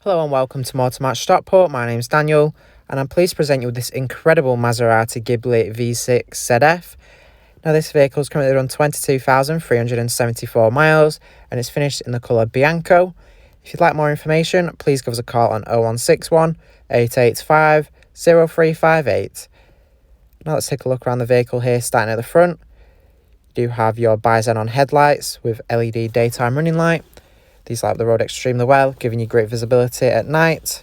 Hello and welcome to Motor Match Stockport. My name's Daniel and I'm pleased to present you with this incredible Maserati Ghibli V6 ZF. Now this vehicle is currently run 22,374 miles and it's finished in the colour Bianco. If you'd like more information, please give us a call on 0161 885 0358. Now let's take a look around the vehicle here, starting at the front. You do have your bi-xenon headlights with LED daytime running light. These light up the road extremely well, giving you great visibility at night,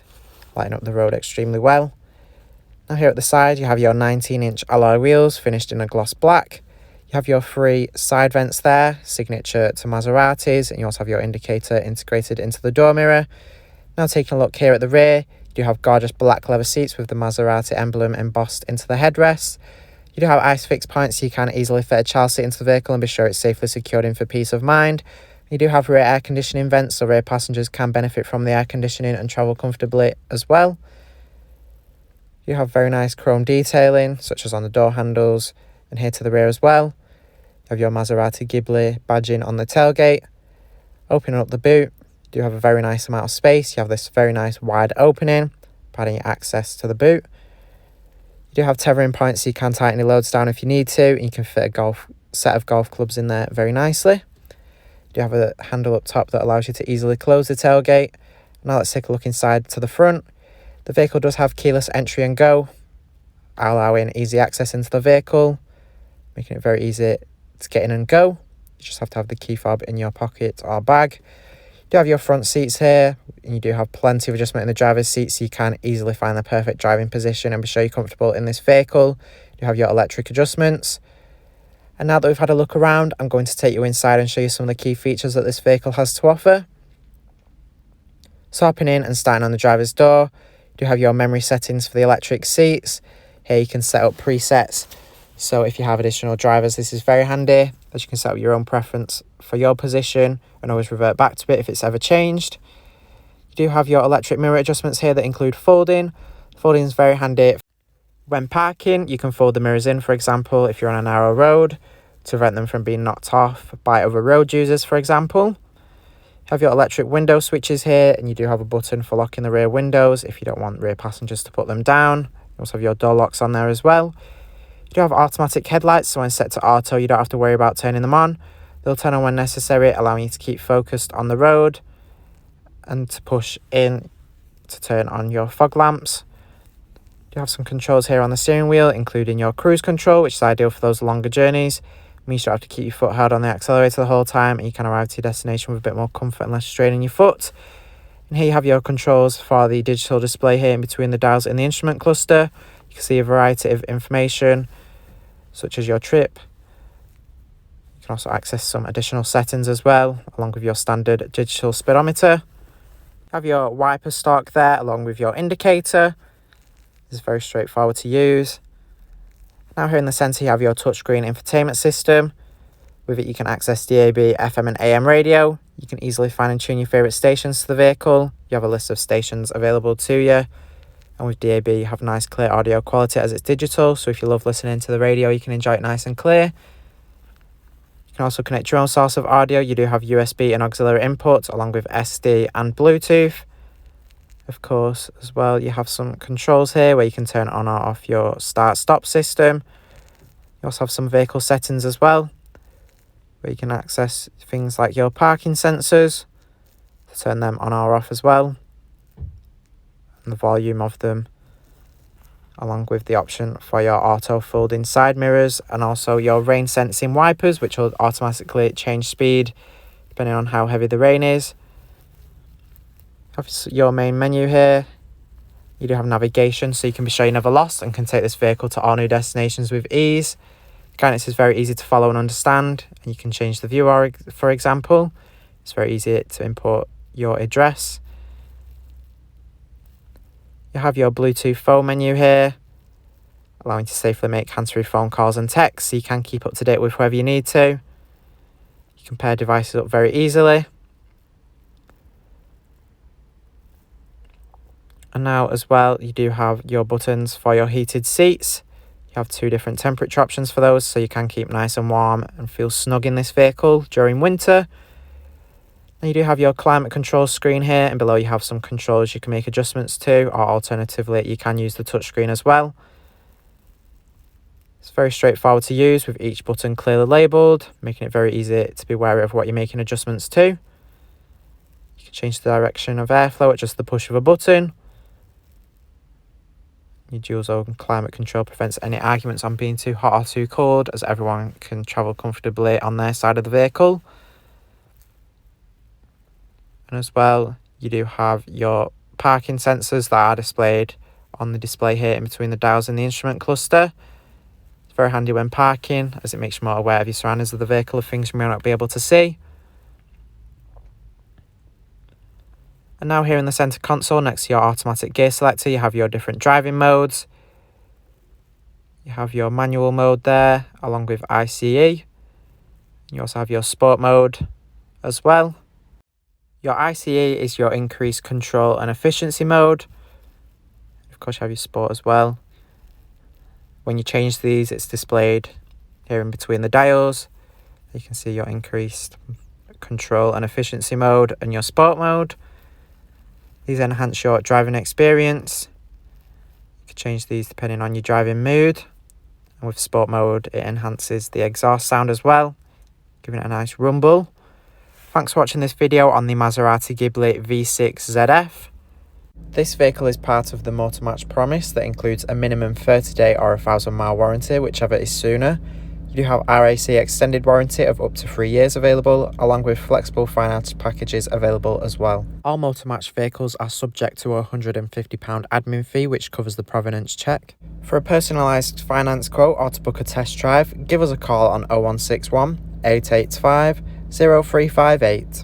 lighting up the road extremely well. Now here at the side, you have your 19-inch alloy wheels finished in a gloss black. You have your 3 side vents there, signature to Maseratis, and you also have your indicator integrated into the door mirror. Now taking a look here at the rear, you do have gorgeous black leather seats with the Maserati emblem embossed into the headrest. You do have ISOFIX points, so you can easily fit a child seat into the vehicle and be sure it's safely secured in for peace of mind. You do have rear air conditioning vents, so rear passengers can benefit from the air conditioning and travel comfortably as well. You have very nice chrome detailing, such as on the door handles and here to the rear as well. You have your Maserati Ghibli badging on the tailgate. Opening up the boot, you do have a very nice amount of space. You have this very nice wide opening, providing you access to the boot. You do have tethering points, so you can tighten your loads down if you need to, and you can fit a set of golf clubs in there very nicely. You have a handle up top that allows you to easily close the tailgate. Now let's take a look inside to the front. The vehicle does have keyless entry and go, allowing easy access into the vehicle, making it very easy to get in and go. You just have to have the key fob in your pocket or bag. You do have your front seats here, and you do have plenty of adjustment in the driver's seat, so you can easily find the perfect driving position and be sure you're comfortable in this vehicle. You have your electric adjustments. And now that we've had a look around, I'm going to take you inside and show you some of the key features that this vehicle has to offer. So hopping in and starting on the driver's door, you do have your memory settings for the electric seats. Here you can set up presets. So if you have additional drivers, this is very handy, as you can set up your own preference for your position and always revert back to it if it's ever changed. You do have your electric mirror adjustments here that include folding. Folding is very handy. When parking, you can fold the mirrors in, for example, if you're on a narrow road, to prevent them from being knocked off by other road users, for example. You have your electric window switches here, and you do have a button for locking the rear windows if you don't want rear passengers to put them down. You also have your door locks on there as well. You do have automatic headlights, so when set to auto, you don't have to worry about turning them on. They'll turn on when necessary, allowing you to keep focused on the road and to push in to turn on your fog lamps. You have some controls here on the steering wheel, including your cruise control, which is ideal for those longer journeys. It means you don't have to keep your foot hard on the accelerator the whole time, and you can arrive to your destination with a bit more comfort and less strain in your foot. And here you have your controls for the digital display here in between the dials in the instrument cluster. You can see a variety of information, such as your trip. You can also access some additional settings as well, along with your standard digital speedometer. You have your wiper stalk there, along with your indicator. This is very straightforward to use. Now here in the centre you have your touchscreen infotainment system. With it you can access DAB, FM and AM radio. You can easily find and tune your favourite stations to the vehicle. You have a list of stations available to you. And with DAB you have nice clear audio quality as it's digital, so if you love listening to the radio you can enjoy it nice and clear. You can also connect your own source of audio. You do have USB and auxiliary inputs along with SD and Bluetooth. Of course, as well, you have some controls here where you can turn on or off your start-stop system. You also have some vehicle settings as well, where you can access things like your parking sensors, to turn them on or off as well, and the volume of them, along with the option for your auto folding side mirrors, and also your rain sensing wipers, which will automatically change speed depending on how heavy the rain is. Have your main menu here. You do have navigation, so you can be sure you're never lost and can take this vehicle to all new destinations with ease. Guidance is very easy to follow and understand, and you can change the view, for example. It's very easy to import your address. You have your Bluetooth phone menu here, allowing you to safely make hands-free phone calls and texts, so you can keep up to date with whoever you need to. You can pair devices up very easily. And now as well, you do have your buttons for your heated seats. You have 2 different temperature options for those, so you can keep nice and warm and feel snug in this vehicle during winter. Now you do have your climate control screen here, and below you have some controls you can make adjustments to, or alternatively you can use the touchscreen as well. It's very straightforward to use with each button clearly labelled, making it very easy to be wary of what you're making adjustments to. You can change the direction of airflow at just the push of a button. Your dual zone climate control prevents any arguments on being too hot or too cold, as everyone can travel comfortably on their side of the vehicle. And as well, you do have your parking sensors that are displayed on the display here in between the dials and the instrument cluster. It's very handy when parking, as it makes you more aware of your surroundings of the vehicle, of things you may not be able to see. And now here in the centre console next to your automatic gear selector, you have your different driving modes. You have your manual mode there, along with ICE. You also have your sport mode as well. Your ICE is your increased control and efficiency mode. Of course, you have your sport as well. When you change these, it's displayed here in between the dials. You can see your increased control and efficiency mode and your sport mode. These enhance your driving experience. You can change these depending on your driving mood. And with sport mode, it enhances the exhaust sound as well, giving it a nice rumble. Thanks for watching this video on the Maserati Ghibli V6 ZF. This vehicle is part of the Motor Match promise that includes a minimum 30-day or 1,000-mile warranty, whichever is sooner. You do have RAC extended warranty of up to 3 years available, along with flexible finance packages available as well. All Motor Match vehicles are subject to a £150 admin fee, which covers the provenance check. For a personalised finance quote or to book a test drive, give us a call on 0161 885 0358.